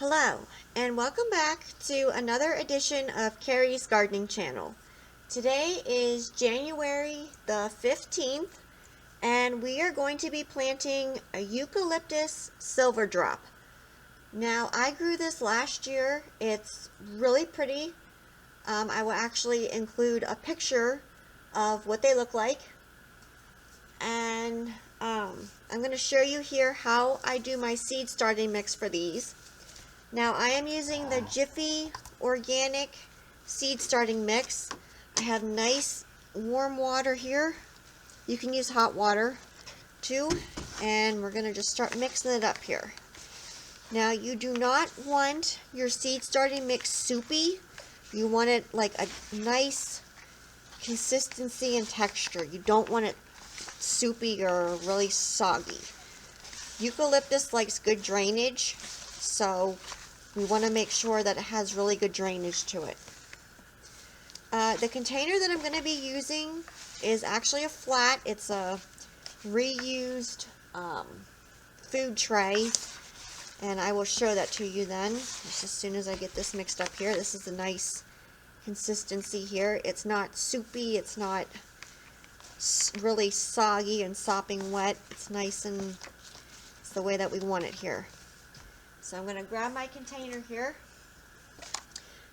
Hello, and welcome back to another edition of Carrie's Gardening Channel. Today is January the 15th, and we are going to be planting a eucalyptus silver drop. Now, I grew this last year. It's really pretty. I will actually include a picture of what they look like. And I'm going to show you here how I do my seed starting mix for these. Now I am using the Jiffy Organic seed starting mix. I have nice warm water here. You can use hot water too. And we're going to just start mixing it up here. Now you do not want your seed starting mix soupy. You want it like a nice consistency and texture. You don't want it soupy or really soggy. Eucalyptus likes good drainage, so we want to make sure that it has really good drainage to it. The container that I'm going to be using is actually a flat. It's a reused food tray, and I will show that to you then just as soon as I get this mixed up here. This is a nice consistency here. It's not soupy, it's not really soggy and sopping wet. It's nice, and it's the way that we want it here. So I'm going to grab my container here.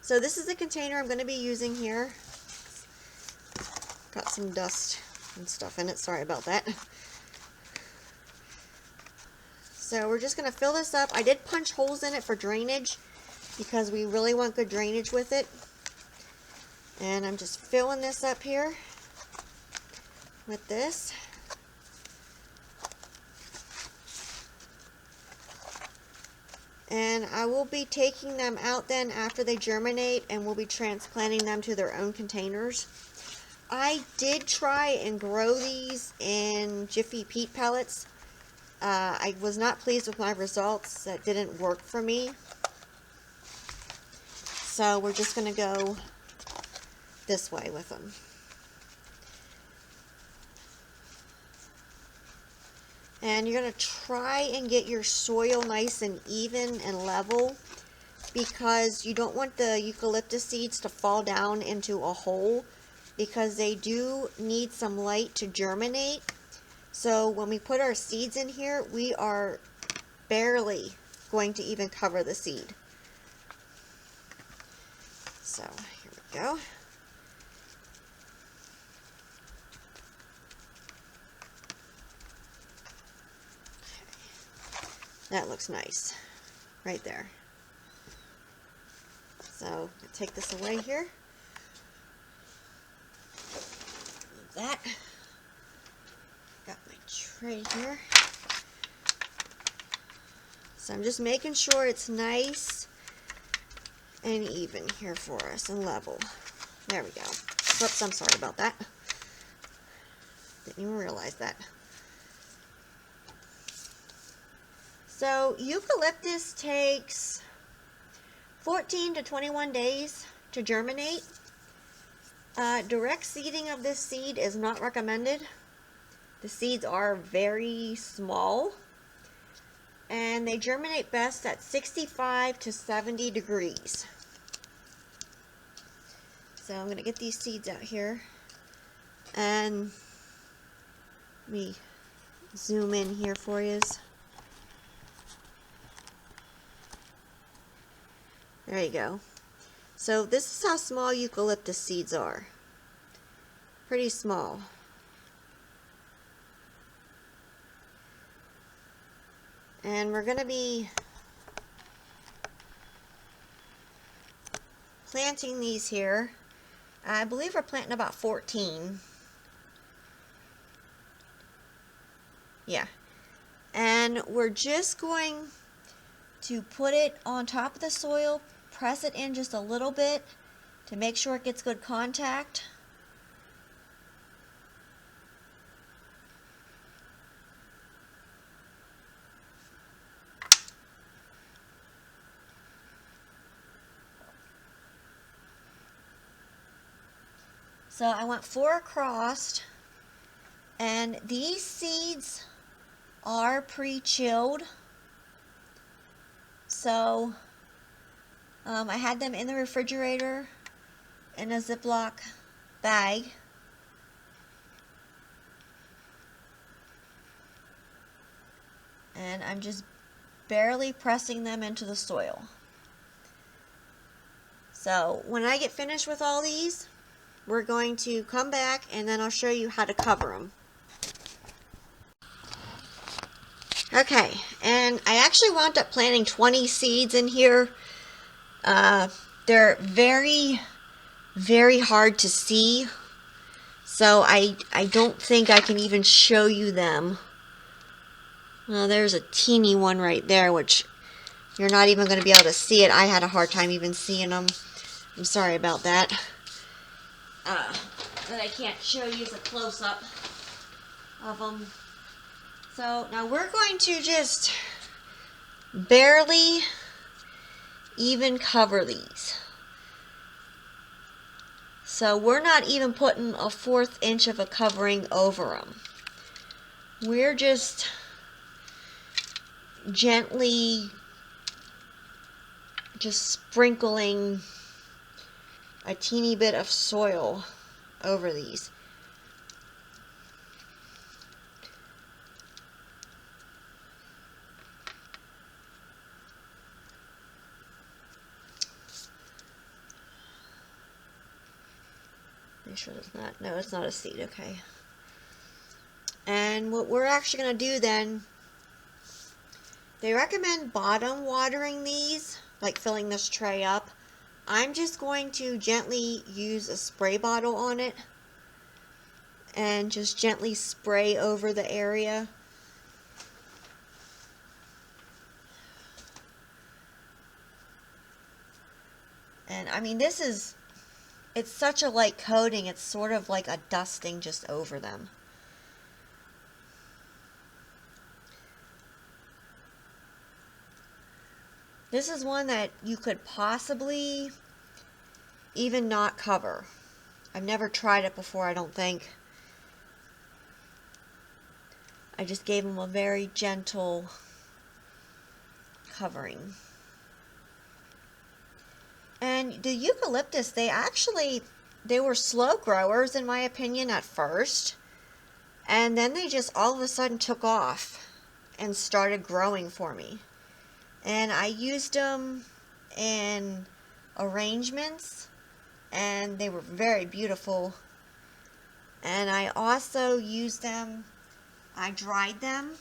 So this is the container I'm going to be using here. Got some dust and stuff in it. Sorry about that. So we're just going to fill this up. I did punch holes in it for drainage because we really want good drainage with it. And I'm just filling this up here with this. And I will be taking them out then after they germinate, and we'll be transplanting them to their own containers. I did try and grow these in Jiffy peat pellets. I was not pleased with my results. That didn't work for me. So we're just going to go this way with them. And you're going to try and get your soil nice and even and level, because you don't want the eucalyptus seeds to fall down into a hole, because they do need some light to germinate. So when we put our seeds in here, we are barely going to even cover the seed. So here we go. That looks nice right there. So take this away here. Leave that. Got my tray here. So I'm just making sure it's nice and even here for us and level. There we go. Whoops, I'm sorry about that. Didn't even realize that. So eucalyptus takes 14 to 21 days to germinate. Direct seeding of this seed is not recommended. The seeds are very small, and they germinate best at 65 to 70 degrees. So I'm going to get these seeds out here, and let me zoom in here for you. There you go. So this is how small eucalyptus seeds are. Pretty small. And we're going to be planting these here. I believe we're planting about 14. Yeah. And we're just going to put it on top of the soil, press it in just a little bit to make sure it gets good contact. So I went 4 across, and these seeds are pre-chilled. So I had them in the refrigerator in a Ziplock bag. And I'm just barely pressing them into the soil. So when I get finished with all these, we're going to come back and then I'll show you how to cover them. Okay, and I actually wound up planting 20 seeds in here. They're very, very hard to see, so I don't think I can even show you them. Well, there's a teeny one right there, which you're not even going to be able to see it. I had a hard time even seeing them. I'm sorry about that. But I can't show you as a close-up of them. So now we're going to just barely even cover these. So we're not even putting a 1/4 inch of a covering over them. We're just gently just sprinkling a teeny bit of soil over these. Make sure it's not, no, it's not a seed, okay. And what we're actually going to do then, they recommend bottom watering these, like filling this tray up. I'm just going to gently use a spray bottle on it and just gently spray over the area. And I mean, this is, it's such a light coating, it's sort of like a dusting just over them. This is one that you could possibly even not cover. I've never tried it before, I don't think. I just gave them a very gentle covering. And the eucalyptus, they were slow growers in my opinion at first. And then they just all of a sudden took off and started growing for me. And I used them in arrangements and they were very beautiful. And I also used them, I dried them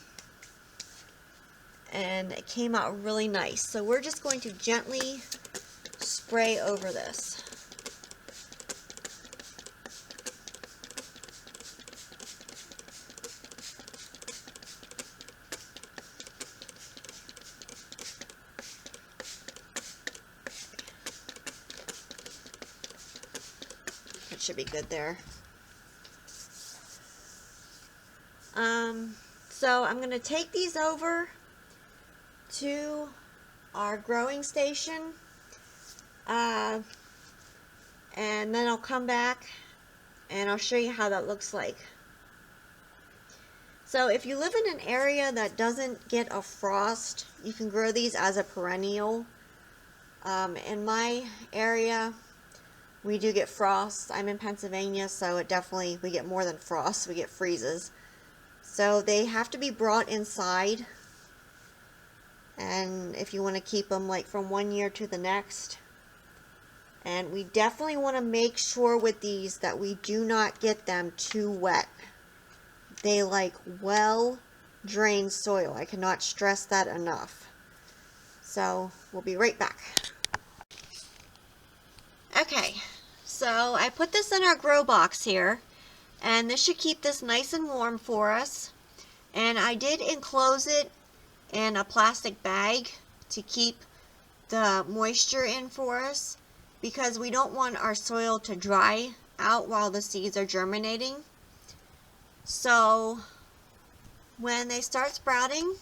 and it came out really nice. So we're just going to gently spray over this. That should be good there. So I'm going to take these over to our growing station. And then I'll come back and I'll show you how that looks like. So if you live in an area that doesn't get a frost, you can grow these as a perennial. In my area, we do get frost. I'm in Pennsylvania, so we get more than frost. We get freezes. So they have to be brought inside. And if you want to keep them like from one year to the next. And we definitely want to make sure with these that we do not get them too wet. They like well drained soil. I cannot stress that enough. So we'll be right back. Okay, so I put this in our grow box here. And this should keep this nice and warm for us. And I did enclose it in a plastic bag to keep the moisture in for us, because we don't want our soil to dry out while the seeds are germinating. So when they start sprouting,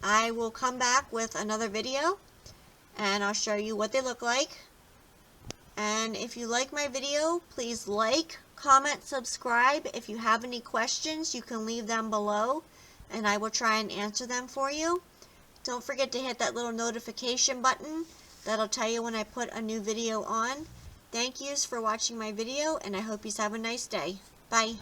I will come back with another video and I'll show you what they look like. And if you like my video, please like, comment, subscribe. If you have any questions, you can leave them below and I will try and answer them for you. Don't forget to hit that little notification button That'll tell you when I put a new video on. Thank yous for watching my video, and I hope you have a nice day. Bye.